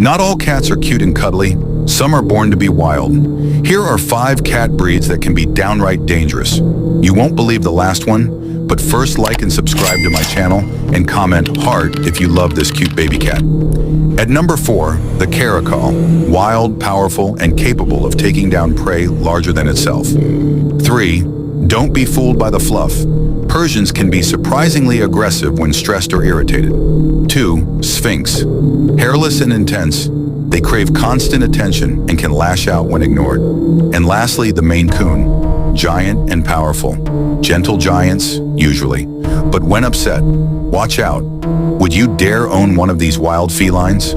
Not all cats are cute and cuddly. Some are born to be wild. Here are 5 cat breeds that can be downright dangerous. You won't believe the last one, but first like and subscribe to my channel and comment heart if you love this cute baby cat. At number 4, the Caracal, wild, powerful, and capable of taking down prey larger than itself. 3. Don't be fooled by the fluff. Persians can be surprisingly aggressive when stressed or irritated. 2. Sphinx. Hairless and intense, they crave constant attention and can lash out when ignored. And lastly, the Maine Coon. Giant and powerful. Gentle giants, usually. But when upset, watch out. Would you dare own one of these wild felines?